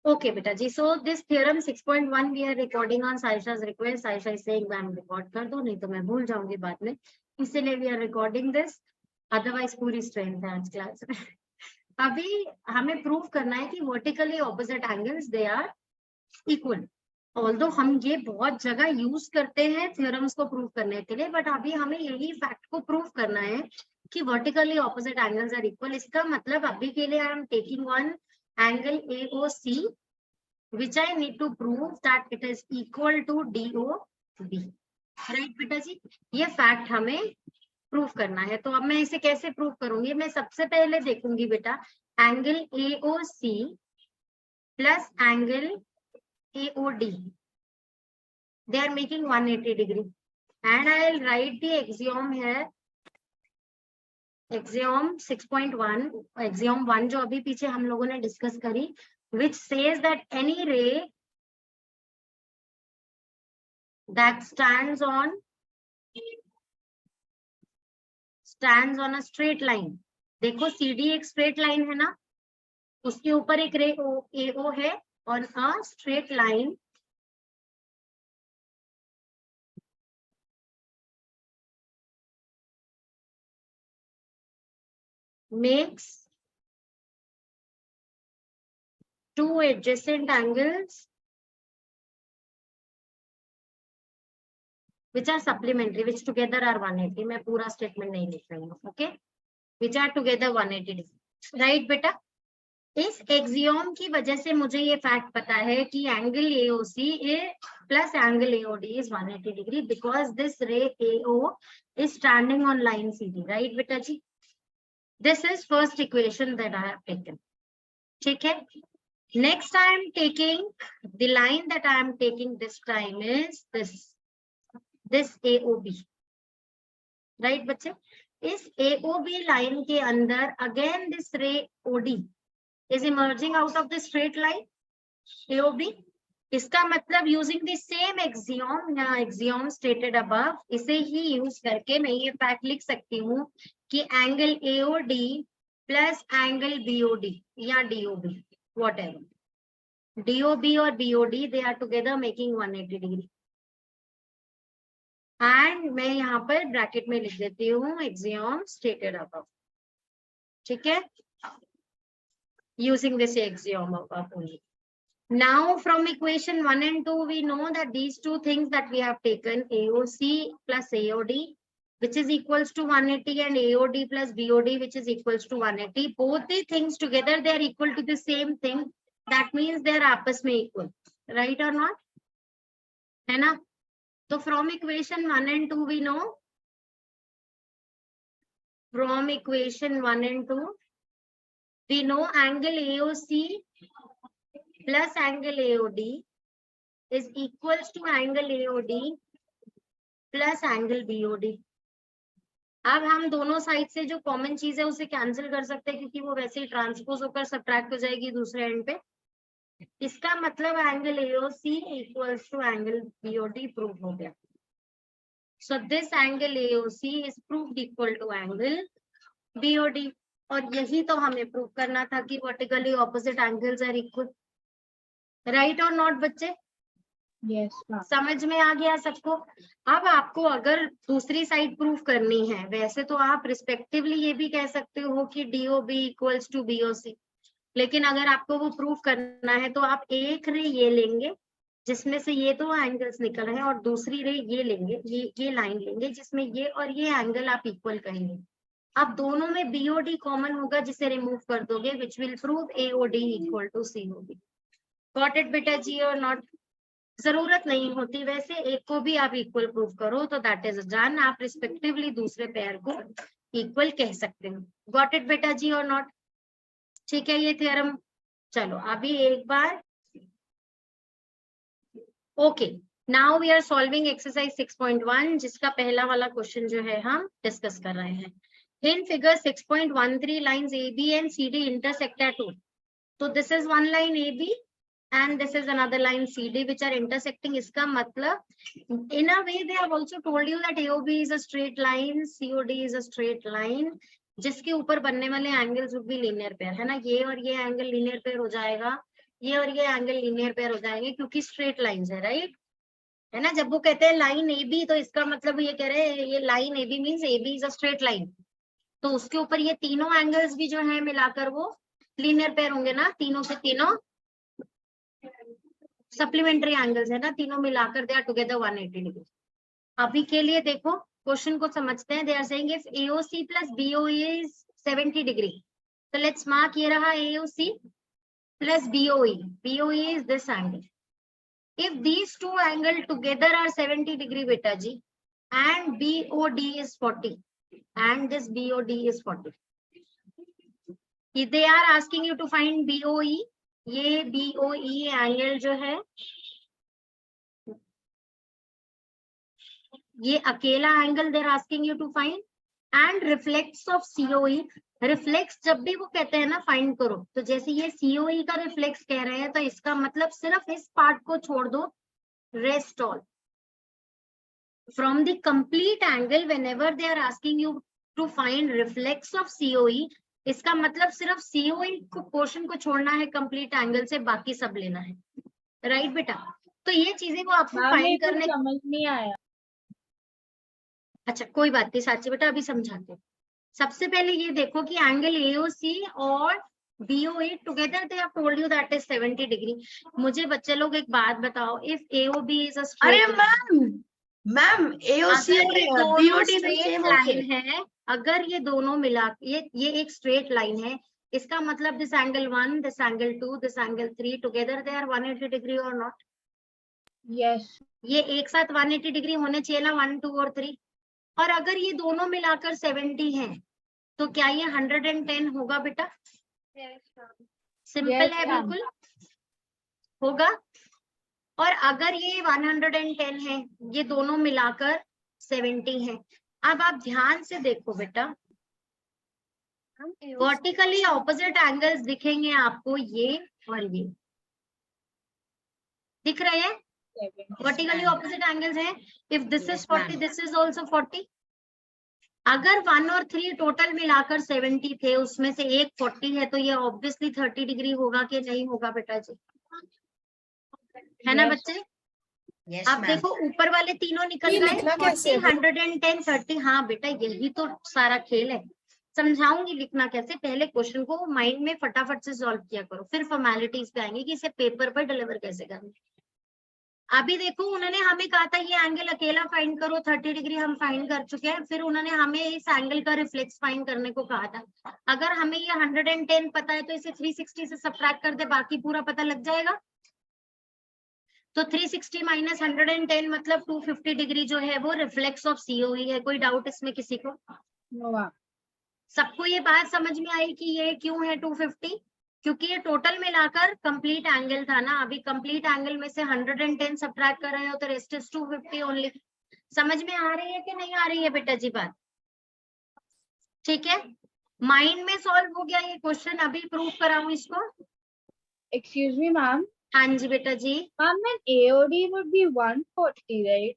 Okay, beta ji. So this theorem 6.1 we are recording on Saisha's request. Saisha is saying ma'am record कर दो, नहीं तो मैं भूल जाऊंगी बाद में, इसलिए we are recording this. Otherwise पूरी स्ट्रेंथ है आज क्लास में. अभी हमें प्रूव करना है कि vertically opposite angles they are equal. Although हम ये बहुत जगह यूज करते हैं थ्योरम्स को प्रूव करने के लिए, बट अभी हमें यही फैक्ट को प्रूव करना है कि vertically opposite angles are equal. इसका मतलब अभी के लिए I am taking one angle AOC, which I need to prove that it is equal to DOB. Right बेटा जी, ये फैक्ट हमें प्रूव करना है. तो अब मैं इसे कैसे प्रूव करूंगी? मैं सबसे पहले देखूंगी बेटा angle AOC plus angle AOD, they are making 180 degree, and I will write the axiom here. Axiom 6.1, axiom 1 जो अभी पीछे हम लोगों ने डिस्कस करी, which says that any ray that stands on a straight line. देखो CD एक straight line है ना, उसके ऊपर एक रे AO है on a straight line makes two adjacent angles which are supplementary, which together are 180. मैं पूरा स्टेटमेंट नहीं लिख रही हूँ. Okay, which are together 180 degree. Right बेटा, इस एक्सियोम की वजह से मुझे ये फैक्ट पता है कि angle AOC plus angle AOD is 180 degree because this रे AO is standing on line CD. Right बेटा जी, this is first equation that I have taken. ठीक है, next I am taking the line that I am taking this time is this AOB. Right बच्चे, इस AOB line के अंदर again this रे OD is emerging out of the straight line AOB. इसका मतलब using the same axiom stated above, इसे ही use करके मैं ये फैक्ट लिख सकती हूँ कि angle AOD plus angle BOD या DOB, whatever, DOB और BOD they are together making 180 degree. And मैं यहाँ पर ब्रैकेट में लिख देती हूँ axiom stated above. ठीक है, using this axiom above only. Now from equation 1 and 2 we know that these two things that we have taken, AOC plus AOD which is equals to 180 and AOD plus BOD which is equals to 180, both the things together they are equal to the same thing. That means they are आपस में equal, right or not? है ना? तो from equation 1 and 2 we know, from equation 1 and 2 we know angle AOC plus angle AOD is equals to angle AOD plus angle BOD. अब हम दोनों side से जो कॉमन चीज है उसे कैंसिल कर सकते हैं क्योंकि वो वैसे ही ट्रांसपोज होकर सब्ट्रैक्ट हो जाएगी दूसरे एंड पे. इसका मतलब angle AOC equals to angle BOD prove हो गया. So this angle AOC is proved equal to angle BOD. और यही तो हमें प्रूव करना था कि vertically opposite angles are equal. Right और नॉट बच्चे? Yes, ma'am. समझ में आ गया सबको? अब आपको अगर दूसरी साइड प्रूफ करनी है, वैसे तो आप रिस्पेक्टिवली ये भी कह सकते हो कि DOB इक्वल्स टू BOC, लेकिन अगर आपको वो प्रूफ करना है तो आप एक रे ये लेंगे जिसमें से ये दो एंगल्स निकल रहे हैं और दूसरी रे ये लेंगे, ये लाइन लेंगे जिसमें ये और ये एंगल आप इक्वल कहेंगे. अब दोनों में BOD कॉमन होगा जिसे रिमूव कर दोगे, which will prove AOD equal to COB. Got it बेटा जी और नॉट? जरूरत नहीं होती वैसे, एक को भी आप इक्वल प्रूव करो तो दैट इज डन. आप रिस्पेक्टिवली दूसरे पेयर को इक्वल कह सकते हो. गॉट इट बेटा जी और नॉट? ठीक है ये थ्योरम. चलो अभी एक बार. Okay, now we are solving exercise 6.1 जिसका पहला वाला क्वेश्चन जो है हम डिस्कस कर रहे हैं. In figure 6.13 lines AB and CD intersect at 2. तो this is one line AB and this is another line CD which are intersecting. इसका मतलब in a way they have also told you that AOB is a straight line, COD is a straight line जिसके ऊपर बनने वाले angles would be linear pair, है ना? ये और ये एंगल linear pair हो जाएगा ये और ये एंगल लीनियर पेयर हो जाएंगे क्योंकि स्ट्रेट लाइंस है, राइट? है ना, जब वो कहते हैं लाइन ए बी तो इसका मतलब ये कह रहे हैं ये line A B means A B is a straight line, तो उसके ऊपर ये तीनों एंगल्स भी जो है मिलाकर वो लीनियर पेयर होंगे ना, तीनों से तीनों सप्लीमेंट्री एंगल्स है ना, तीनों मिलाकर दे आर टुगेदर 180 डिग्री। अभी के लिए देखो क्वेश्चन को समझते हैं। They are saying if AOC plus BOE is 70 degree, तो लेट्स मार्क ये रहा AOC plus BOE. BOE is this angle. If these two angles together are 70 degree, beta ji, and BOD is 40, and this BOD is 40. If they are asking you to find BOE, ये BOE angle जो है ये अकेला angle there asking you to find, and reflex of COE। Reflex जब भी वो कहते हैं ना फाइंड करो, तो जैसे ये COE का रिफ्लेक्स कह रहे हैं तो इसका मतलब सिर्फ इस पार्ट को छोड़ दो, rest all from the complete angle whenever they are asking you to find reflex of COE, इसका मतलब सिर्फ COE को पोर्शन को छोड़ना है कंप्लीट एंगल से, बाकी सब लेना है, राइट बेटा? तो ये चीजें को आपको फाइंड करने समझ नहीं आया। अच्छा कोई बात नहीं साची बेटा, अभी समझाते हैं। सबसे पहले ये देखो कि एंगल AOC और BOE together they have told you that is 70 degree. मुझे बच्चे लोग एक बात बताओ, इफ AOB इज अ अरे स्ट्रेट मैम AOC और BOD सेम लाइन है, अगर ये दोनों मिला ये एक स्ट्रेट लाइन है, इसका मतलब this angle 1, this angle 2, this angle 3 together they are 180 degree और नॉट? यस, ये एक साथ 180 डिग्री होने चाहिए ना, 1, 2 और 3। और अगर ये दोनों मिलाकर 70 है तो क्या ये 110 होगा बेटा? सिंपल है, बिल्कुल होगा। और अगर ये 110 है, ये दोनों मिलाकर 70 है। अब आप ध्यान से देखो बेटा, वर्टिकली ऑपोजिट एंगल्स दिखेंगे आपको, ये और ये दिख रहे हैं, वर्टिकली ऑपोजिट एंगल्स है। If this is 40, this is also 40। अगर 1 और 3 टोटल मिलाकर 70 थे, उसमें से एक 40 है, तो ये ऑब्वियसली 30 डिग्री होगा कि नहीं होगा बेटा जी? है ना बच्चे? आप देखो ऊपर वाले तीनों निकल गए, 40, 110, 30। हाँ बेटा यही तो सारा खेल है। समझाऊंगी लिखना कैसे, पहले क्वेश्चन को माइंड में फटाफट से सॉल्व किया करो, फिर फॉर्मेलिटीज पे आएंगे कि इसे पेपर पर डिलीवर कैसे करना। अभी देखो उन्होंने हमें कहा था ये एंगल अकेला फाइंड करो, 30 डिग्री हम फाइंड कर चुके हैं। फिर उन्होंने हमें इस एंगल का रिफ्लेक्स फाइंड करने को कहा था। अगर हमें ये 110 पता है तो इसे 360 से सब्ट्रैक्ट कर दे, बाकी पूरा पता लग जाएगा। तो 360 माइनस 110 मतलब 250 डिग्री जो है वो रिफ्लेक्स ऑफ COE है। कोई डाउट इसमें किसी को? सबको ये बात समझ में आई कि ये क्यों है 250? क्योंकि ये टोटल मिलाकर कंप्लीट एंगल था ना। अभी कंप्लीट एंगल में से 110 सब्ट्रैक्ट कर रहे हो तो रेस्ट इज 250 ओनली। समझ में आ रही है कि नहीं आ रही है बेटा जी बात? ठीक है, माइंड में सॉल्व हो गया ये क्वेश्चन। अभी प्रूव कराऊं इसको? Excuse me ma'am. हाँ जी बेटा जी। Ma'am AOD would be 140, right?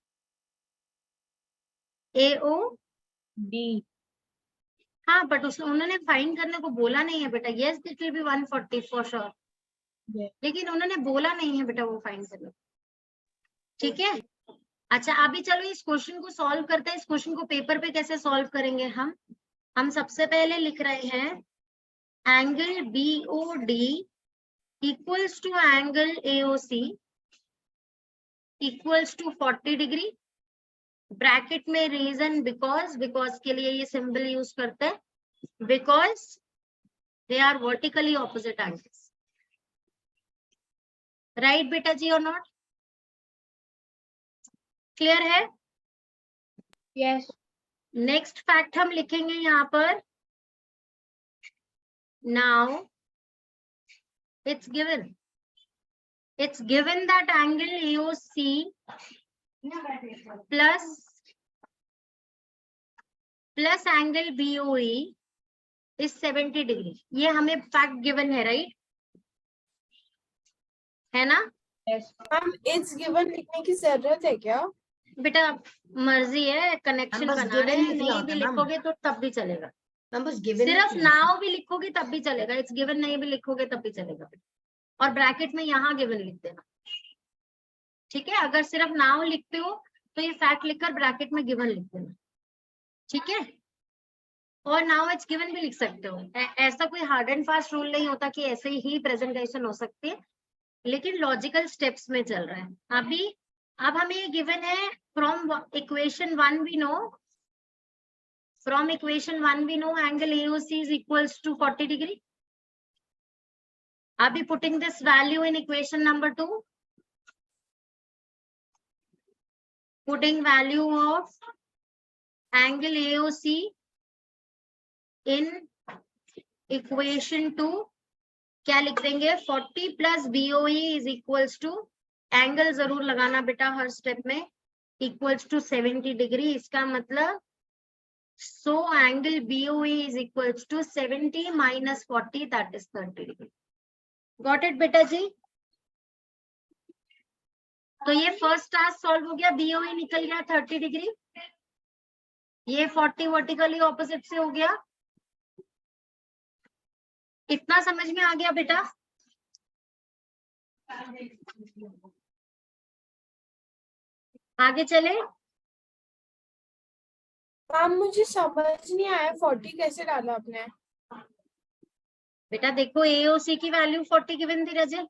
AOD, हाँ बट उन्होंने फाइंड करने को बोला नहीं है बेटा। Yes it will be 140 for sure, लेकिन उन्होंने बोला नहीं है बेटा वो फाइंड करने को। ठीक है, अच्छा अभी चलो इस क्वेश्चन को सॉल्व करते हैं। इस क्वेश्चन को पेपर पे कैसे सॉल्व करेंगे हम सबसे पहले लिख रहे हैं angle BOD equals to angle AOC equals to 40 degree. Bracket में रीजन बिकॉज के लिए ये सिंबल यूज करते हैं, because they are vertically opposite angles. Right बेटा जी और नॉट? क्लियर है? यस। नेक्स्ट फैक्ट हम लिखेंगे यहाँ पर। Now it's given that angle AOC plus angle BOE is 70 degree. ये हमें फैक्ट गिवन है, राइट? है ना? यस मैम इट्स गिवन लिखने की जरूरत है क्या? बेटा मर्जी है, कनेक्शन बना रहे हैं। नहीं भी लिखोगे तो तब भी चलेगा, सिर्फ नाउ भी लिखोगे तब भी चलेगा, इट्स गिवन नहीं भी लिखोगे तब भी चलेगा। और ब्रैकेट में यहाँ गिवन लिख देना, ठीक है। अगर सिर्फ नाउ लिखते हो तो ये फैक्ट लिखकर ब्रैकेट में गिवन लिख देना, ठीक है। और नाउ इट्स गिवन भी लिख सकते हो, ऐसा कोई हार्ड एंड फास्ट रूल नहीं होता कि ऐसे ही प्रेजेंटेशन हो सकती है, लेकिन लॉजिकल स्टेप्स में चल रहा है। अभी अब हमें ये गिवन है from equation 1 we know, angle AOC is equals to 40 degree. I'll be putting this value in equation number 2. Putting value of angle AOC in equation 2. क्या लिख देंगे? 40 plus BOE is equals to, angle जरूर लगाना बेटा हर step में, equals to 70 degree. इसका मतलब so angle BOE is equals to 70 minus 40, that is 30 degree. Got it बेटा जी? तो ये फर्स्ट टास्क सॉल्व हो गया, BOE निकल गया 30 डिग्री, ये 40 वर्टिकली ऑपोजिट से हो गया। इतना समझ में आ गया बेटा? आगे चले। मैम मुझे समझ नहीं आया 40 कैसे डाला आपने? बेटा देखो AOC की वैल्यू 40 गिवन थी रजे,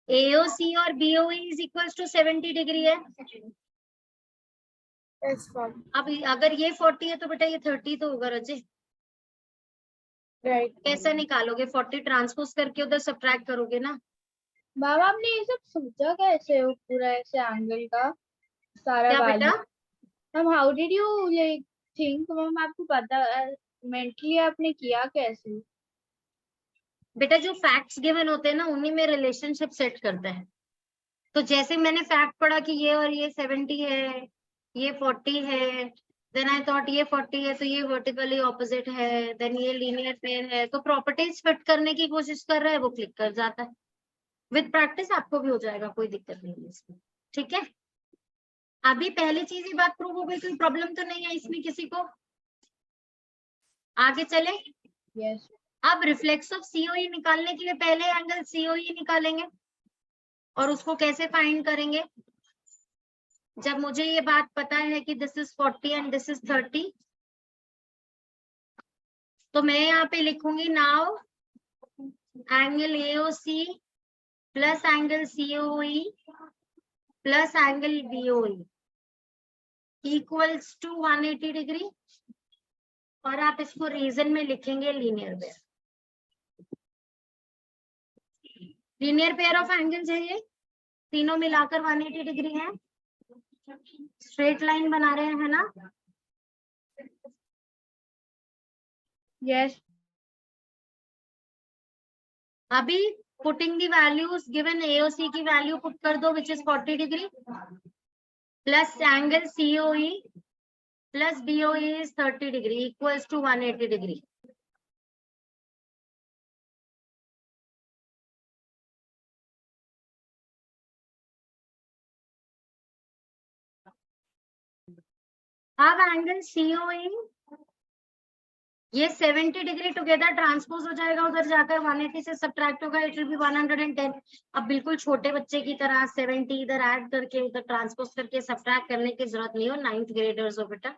AOC और BOE is equals to 70 degree है। Yes, ma'am. अब अगर ये 40 है तो बेटा ये 30 तो होगा रजे। Right. कैसे निकालोगे? 40 ट्रांसपोज करके उधर सब्ट्रैक्ट करोगे ना। मैम आपने ये सब सोचा कैसे हो पूरा ऐसे एंगल का सारा क्या वैल्यू? बेटा? Ma'am how did you like think? Ma'am आपको पता मेंटली आपने किया कैसे? बेटा जो फैक्ट्स गिवन होते हैं ना उन्हीं में रिलेशनशिप सेट करते हैं। तो जैसे मैंने फैक्ट पढ़ा कि ये और ये 70 है, ये 40 है, देन आई थॉट ये 40 है तो ये वर्टिकली ऑपोजिट है, देन ये लीनियर पेयर है, तो प्रॉपर्टीज फिट करने की कोशिश कर रहा है, वो क्लिक कर जाता है। विद प्रैक्टिस आपको भी हो जाएगा, कोई दिक्कत नहीं है इसमें, ठीक है। अभी पहली चीज ही बात प्रूव हो गई, कोई प्रॉब्लम तो नहीं है इसमें किसी को? आगे चले। यस। अब रिफ्लेक्स ऑफ COE निकालने के लिए पहले एंगल COE निकालेंगे, और उसको कैसे फाइंड करेंगे? जब मुझे ये बात पता है कि this is 40 and this is 30, तो मैं यहाँ पे लिखूंगी now angle AOC plus angle COE plus angle BOE equals to 180 degree, और आप इसको रीजन में लिखेंगे linear pair. Linear pair of angles है ये, तीनों मिलाकर 180 डिग्री है। स्ट्रेट लाइन बना रहे हैं ना? यस। अभी putting the values given, AOC की वैल्यू पुट कर दो which is 40 degree, plus angle COE plus BOE is 30 degree equals to 180 degree. अब एंगल COE ये 70 डिग्री टुगेदर ट्रांसपोज हो जाएगा, उधर जाकर 180 से सब्ट्रैक्ट होगा, इट विल बी 110। अब बिल्कुल छोटे बच्चे की तरह 70 इधर ऐड करके उधर ट्रांसपोज करके सब्ट्रैक्ट करने की जरूरत नहीं हो, 9th ग्रेडर्स हो बेटा,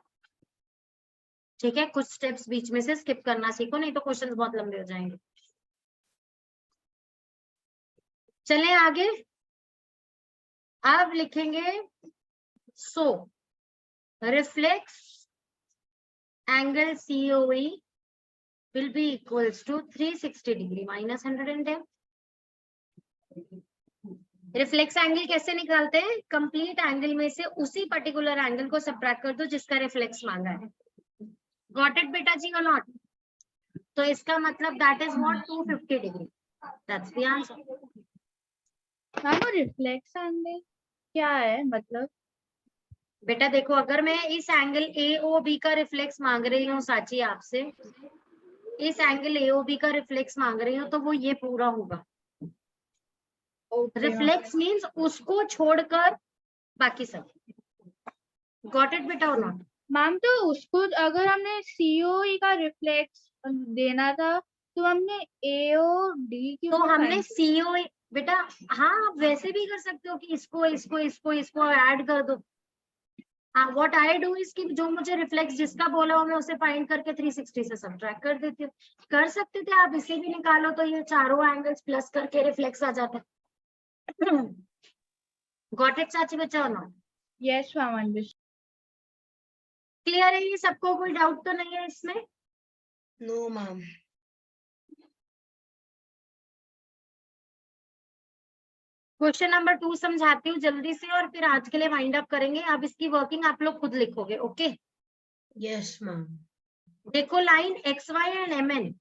ठीक है। कुछ स्टेप्स बीच में से स्किप करना सीखो, नहीं तो क्वेश्चंस बहुत लंबे हो जाएंगे। चलें आगे। अब लिखेंगे सो reflex angle COE will be equals to 360 degree minus 110। Reflex angle कैसे निकालते हैं? कंप्लीट एंगल में से उसी पर्टिकुलर एंगल को सब्ट्रैक्ट कर दो जिसका रिफ्लेक्स मांगा है। गॉट इट बेटा जी और नॉट? तो इसका मतलब that is what 250 degree, that's the answer. Ma'am reflex angle क्या है मतलब? बेटा देखो, अगर मैं इस एंगल AOB का रिफ्लेक्स मांग रही हूँ साची आपसे, इस एंगल AOB का रिफ्लेक्स मांग रही हूँ, तो वो ये पूरा होगा। रिफ्लेक्स मींस उसको छोड़कर बाकी सब। गॉट इट बेटा और नॉट? मैम तो उसको अगर हमने COE का रिफ्लेक्स देना था तो हमने AOD क्यों तो नहीं हमने find किया? CO बेटा, हाँ आप वैसे भी कर सकते हो कि इसको ऐड कर दो। हाँ, व्हाट आई डू इज कि जो मुझे रिफ्लेक्स जिसका बोला हो मैं उसे फाइंड करके 360 से सब्ट्रैक्ट कर देती हूँ। कर सकते थे आप इसे भी निकालो तो ये चारों एंगल्स प्लस करके रिफ्लेक्स आ जाता है। गॉट इट चाची बच्चा और not? Yes, ma'am, understood. Clear है ये सबको? कोई डाउट तो नहीं है इसमें? No ma'am. क्वेश्चन नंबर 2 समझाती हूँ जल्दी से और फिर आज के लिए वाइंड अप करेंगे। अब इसकी वर्किंग आप लोग खुद लिखोगे, ओके? Yes ma'am. देखो line X Y and M N,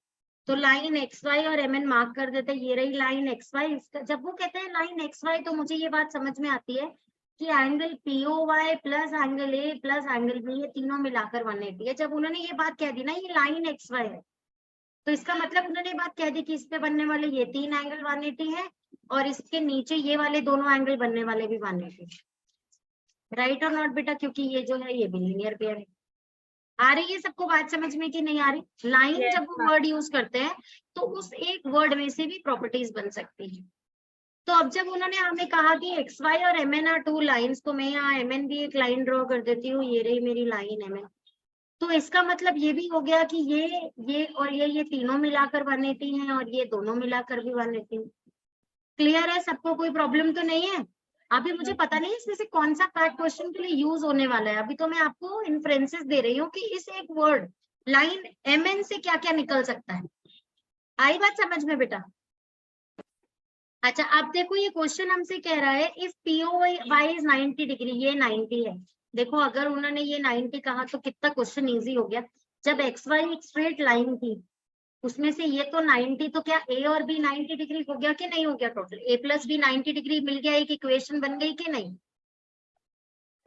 तो लाइन एक्स वाई और एम एन मार्क कर देते हैं। ये रही लाइन एक्स वाई। जब वो कहते हैं लाइन एक्स वाई तो मुझे ये बात समझ में आती है कि angle PO Y plus angle A plus angle B ये तीनों मिलाकर 180 है। जब उन्होंने ये बात कह दी ना ये लाइन एक्स वाई है, तो इसका मतलब उन्होंने बात कह दी कि इस पे बनने वाले ये 3 एंगल 180 है और इसके नीचे ये वाले दोनों एंगल बनने वाले भी 180। राइट और नॉट बेटा? क्योंकि ये जो है ये भी लीनियर पेयर है। आ रही है सबको बात समझ में कि नहीं आ रही? लाइन Yes, जब वो वर्ड यूज करते हैं तो उस एक वर्ड में से भी प्रॉपर्टीज बन सकती है। तो अब जब उन्होंने हमें कहा कि एक्स वाई और एम एन आर 2 लाइन्स, तो मैं यहाँ एम एन भी एक लाइन ड्रॉ कर देती हूँ। ये रही मेरी लाइन एम एन। तो इसका मतलब ये भी हो गया कि ये और ये तीनों मिलाकर 180 हैं और ये दोनों मिलाकर भी 180। क्लियर है सबको? कोई प्रॉब्लम तो नहीं है? अभी मुझे पता नहीं इसमें से कौन सा पार्ट क्वेश्चन के लिए यूज होने वाला है। अभी तो मैं आपको इन्फ्रेंसेस दे रही हूँ कि इस एक वर्ड लाइन एम एन से क्या क्या निकल सकता है। आई बात समझ में बेटा? अच्छा अब देखो ये क्वेश्चन हमसे कह रहा है if PO Y is 90 degree, ये 90 है। देखो अगर उन्होंने ये 90 कहा तो कितना क्वेश्चन इजी हो गया। जब एक्स वाई एक स्ट्रेट लाइन थी उसमें से ये तो 90, तो क्या ए और बी 90 डिग्री हो गया कि नहीं हो गया? Total A plus B 90 degree मिल गया, एक इक्वेशन बन गई कि नहीं?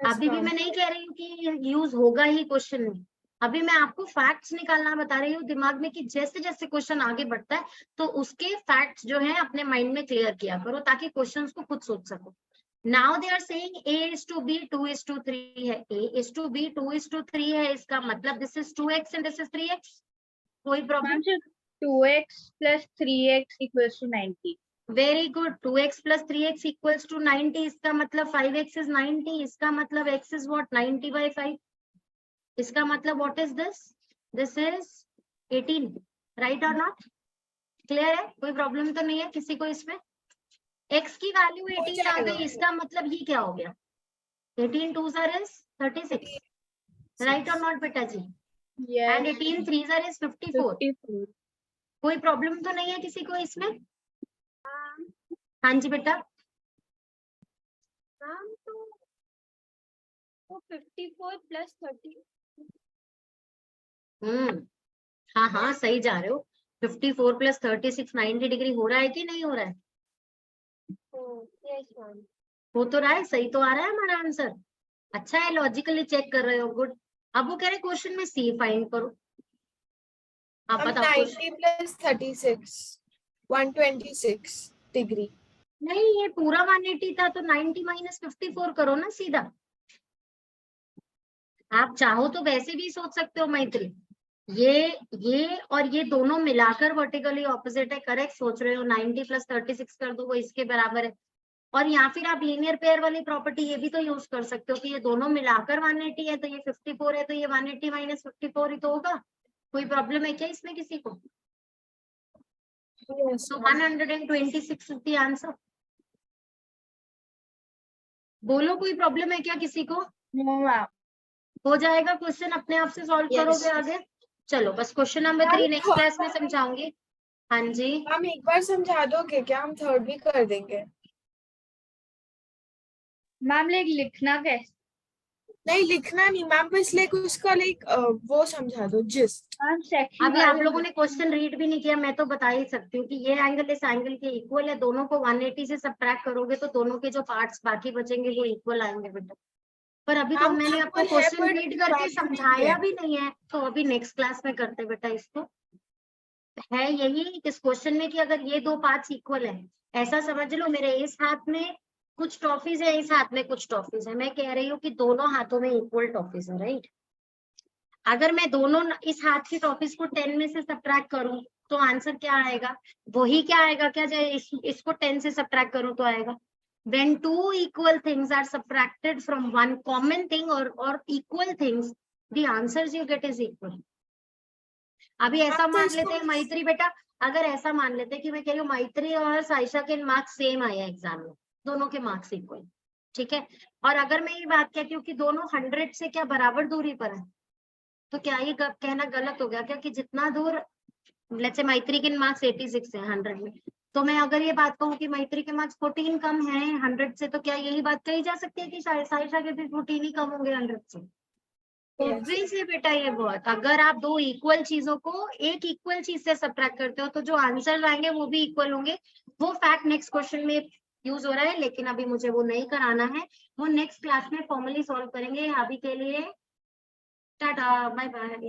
अभी भी मैं नहीं कह रही हूँ कि यूज होगा ही क्वेश्चन में। अभी मैं आपको फैक्ट्स निकालना बता रही हूँ दिमाग में कि जैसे जैसे क्वेश्चन आगे बढ़ता है तो उसके फैक्ट्स जो है अपने माइंड में क्लियर किया करो ताकि क्वेश्चंस को खुद सोच सको। Now they are saying a is to b 2 is to 3 है, a is to b 2 is to 3 है, इसका मतलब this is 2x and this is 3x। कोई problem? Ma'am, so 2x plus 3x equals to 90. Very good. 2x plus 3x equals to 90, इसका मतलब 5x is 90, इसका मतलब x is what? 90 by 5। इसका मतलब what is this? This is 18, right or not? Clear है? कोई problem तो नहीं है किसी को इसमें? x की वैल्यू 18 आ गई, इसका मतलब ये क्या हो गया? 18 2s are is 36, right or not बेटा जी? Yes. And 18 3s are is 54। 54. कोई प्रॉब्लम तो नहीं है किसी को इसमें? हाँ जी बेटा। तो 54 plus 30. हाँ हाँ सही जा रहे हो। 54 plus 36 90 डिग्री हो रहा है कि नहीं हो रहा है? Yes, ma'am. हो तो रहा है, सही तो आ रहा है हमारा आंसर। अच्छा है, लॉजिकली चेक कर रहे हो, गुड। अब वो कह रहे क्वेश्चन में सी फाइंड करो। आप बताओ। 90 plus 36, 126 degree. नहीं ये पूरा 180 था तो 90 minus 54 करो ना सीधा। आप चाहो तो वैसे भी सोच सकते हो मैत्री। ये और ये दोनों मिलाकर वर्टिकली ऑपोजिट है, करेक्ट सोच रहे हो। 90 plus 36 कर दो वो इसके बराबर है। और या फिर आप लीनियर पेयर वाली प्रॉपर्टी ये भी तो यूज कर सकते हो कि ये दोनों मिलाकर 180 है तो ये 54 है तो ये 180 minus 54 ही तो होगा। कोई प्रॉब्लम है क्या इसमें किसी को? Yes, तो ma'am. 126 is the answer. बोलो कोई प्रॉब्लम है क्या किसी को? No, ma'am. हो जाएगा क्वेश्चन अपने आप से सॉल्व Yes. करोगे आगे? चलो बस क्वेश्चन नंबर 3 नेक्स्ट क्लास में समझाऊंगी। हाँ जी मैम एक बार समझा दोगे क्या? हम थर्ड भी कर देंगे। मैम लिखना कैसे? नहीं लिखना नहीं मैम, बस उसका वो समझा दो जिस्ट। मैम सेक्शन अभी आप लोगों ने क्वेश्चन रीड भी नहीं किया, मैं तो बता ही सकती हूँ कि ये एंगल इस एंगल के इक्वल है। दोनों को 180 से सबट्रैक्ट करोगे तो दोनों के जो पार्ट्स बाकी बचेंगे वो इक्वल आएंगे बेटा। पर अभी तो मैम, मैंने आपको equal है, क्वेश्चन but रीड करके value नहीं समझाया है। भी नहीं है, तो अभी नेक्स्ट क्लास में करते बेटा इसको। है यही इस क्वेश्चन में कि अगर ये दो पार्ट्स इक्वल है, ऐसा समझ लो मेरे इस हाथ में कुछ टॉफीज है, इस हाथ में कुछ टॉफीज है। मैं कह रही हूँ कि दोनों हाथों में इक्वल टॉफीज है, राइट? अगर मैं दोनों इस हाथ की टॉफीज को 10 में से सबट्रैक्ट करूं तो आंसर क्या आएगा? वही क्या आएगा क्या, जो इसको 10 से सब्ट्रैक्ट करूं तो आएगा। When two equal things are subtracted from one common thing or equal things, the answers you get is equal. अभी ऐसा तो मान इसको लेते हैं मैत्री बेटा, अगर ऐसा मान लेते हैं कि मैं कह रही हूँ मैत्री और साइशा के मार्क्स सेम आए एग्जाम में, दोनों के मार्क्स इक्वल, ठीक है, और अगर मैं ये बात कहती हूँ कि दोनों 100 से क्या बराबर दूरी पर है, तो क्या ये कहना गलत हो गया क्या कि जितना दूर, लेट्स से मैत्री के मार्क्स 86 है 100 में, तो मैं अगर ये बात कहूँ कि मैत्री के मार्क्स 14 कम है 100 से, तो क्या यही बात कही जा सकती है कि साइशा के भी 14 ही कम होंगे 100 से? ऑब्वियसली बेटा ये बहुत, अगर आप दो इक्वल चीजों को एक इक्वल चीज से सब्ट्रैक्ट करते हो तो जो आंसर आएंगे वो भी इक्वल होंगे। वो फैक्ट नेक्स्ट क्वेश्चन में यूज हो रहा है, लेकिन अभी मुझे वो नहीं कराना है, वो नेक्स्ट क्लास में फॉर्मली सॉल्व करेंगे। अभी के लिए टाटा बाय बाय।